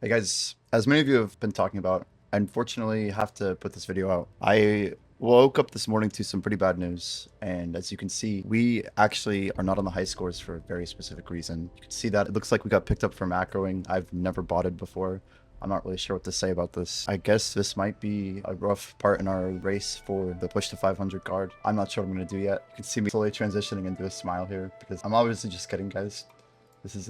Hey guys, as many of you have been talking about, I unfortunately have to put this video out. I woke up this morning to some pretty bad news, and as you can see, we actually are not on the high scores for a very specific reason. You can see that it looks like we got picked up for macroing. I've never botted before. I'm not really sure what to say about this. I guess this might be a rough part in our race for the push to 500 card. I'm not sure what I'm going to do yet. You can see me slowly transitioning into a smile here because I'm obviously just kidding, guys. This is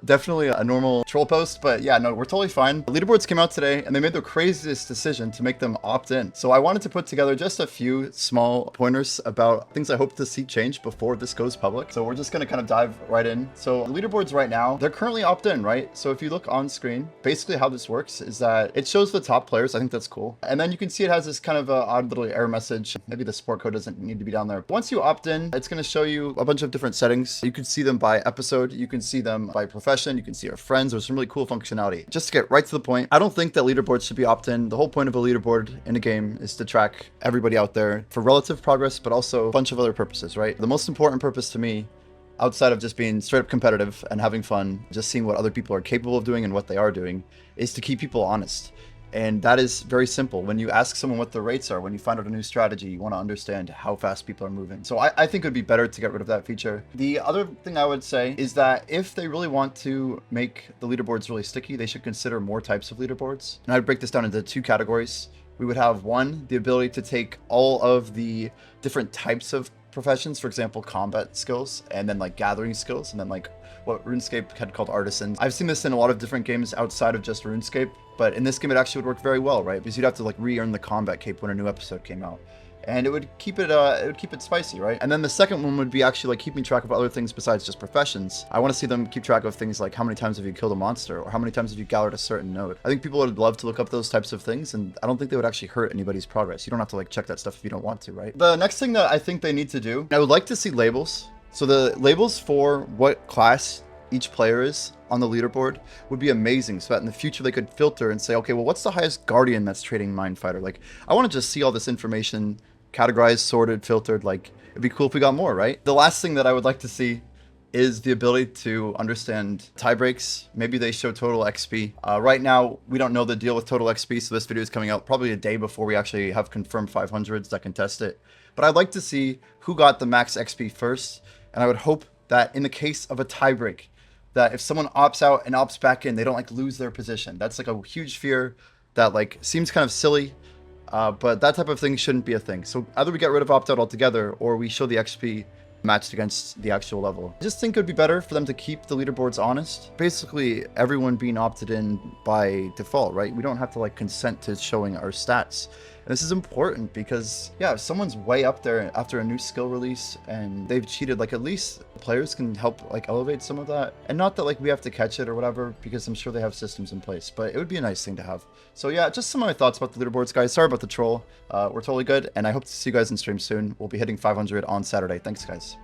definitely a normal troll post, but yeah, no, we're totally fine. The leaderboards came out today and they made the craziest decision to make them opt in. So I wanted to put together just a few small pointers about things I hope to see change before this goes public. So we're just going to kind of dive right in. So the leaderboards right now, they're currently opt in, right? So if you look on screen, basically how this works is that it shows the top players. I think that's cool. And then you can see it has this kind of odd little error message. Maybe the support code doesn't need to be down there. Once you opt in, it's going to show you a bunch of different settings. You can see them by episode. You can see them by profession. You can see your friends. There's some really cool functionality. Just to get right to the point, I don't think that leaderboards should be opt-in. The whole point of a leaderboard in a game is to track everybody out there for relative progress, but also a bunch of other purposes, right? The most important purpose to me, outside of just being straight up competitive and having fun, just seeing what other people are capable of doing and what they are doing, is to keep people honest. And that is very simple. When you ask someone what the rates are, when you find out a new strategy, you want to understand how fast people are moving. So I think it would be better to get rid of that feature. The other thing I would say is that if they really want to make the leaderboards really sticky, they should consider more types of leaderboards. And I'd break this down into two categories. We would have one, the ability to take all of the different types of professions, for example, combat skills, and then like gathering skills, and then like what RuneScape had called artisans. I've seen this in a lot of different games outside of just RuneScape, but in this game it actually would work very well, right? Because you'd have to like re-earn the combat cape when a new episode came out. And it would keep it spicy, right? And then the second one would be actually like keeping track of other things besides just professions. I want to see them keep track of things like how many times have you killed a monster, or how many times have you gathered a certain node. I think people would love to look up those types of things, and I don't think they would actually hurt anybody's progress. You don't have to like check that stuff if you don't want to, right? The next thing that I think they need to do, I would like to see labels. So the labels for what class each player is on the leaderboard would be amazing, so that in the future they could filter and say, okay, well, what's the highest guardian that's trading mind fighter? Like, I want to just see all this information categorized, sorted, filtered. Like, it'd be cool if we got more, right? The last thing that I would like to see is the ability to understand tie breaks. Maybe they show total XP. Right now, we don't know the deal with total XP, so this video is coming out probably a day before we actually have confirmed 500s that can test it. But I'd like to see who got the max XP first, and I would hope that in the case of a tie break, that if someone opts out and opts back in, they don't like lose their position. That's like a huge fear that like seems kind of silly. But that type of thing shouldn't be a thing. So either we get rid of opt-out altogether, or we show the XP matched against the actual level. I just think it would be better for them to keep the leaderboards honest. Basically, everyone being opted in by default, right? We don't have to like consent to showing our stats. And this is important because, yeah, if someone's way up there after a new skill release and they've cheated, like at least players can help like elevate some of that. And not that like we have to catch it or whatever, because I'm sure they have systems in place, but it would be a nice thing to have. So yeah, just some of my thoughts about the leaderboards, guys. Sorry about the troll. We're totally good, and I hope to see you guys in stream soon. We'll be hitting 500 on Saturday. Thanks, guys.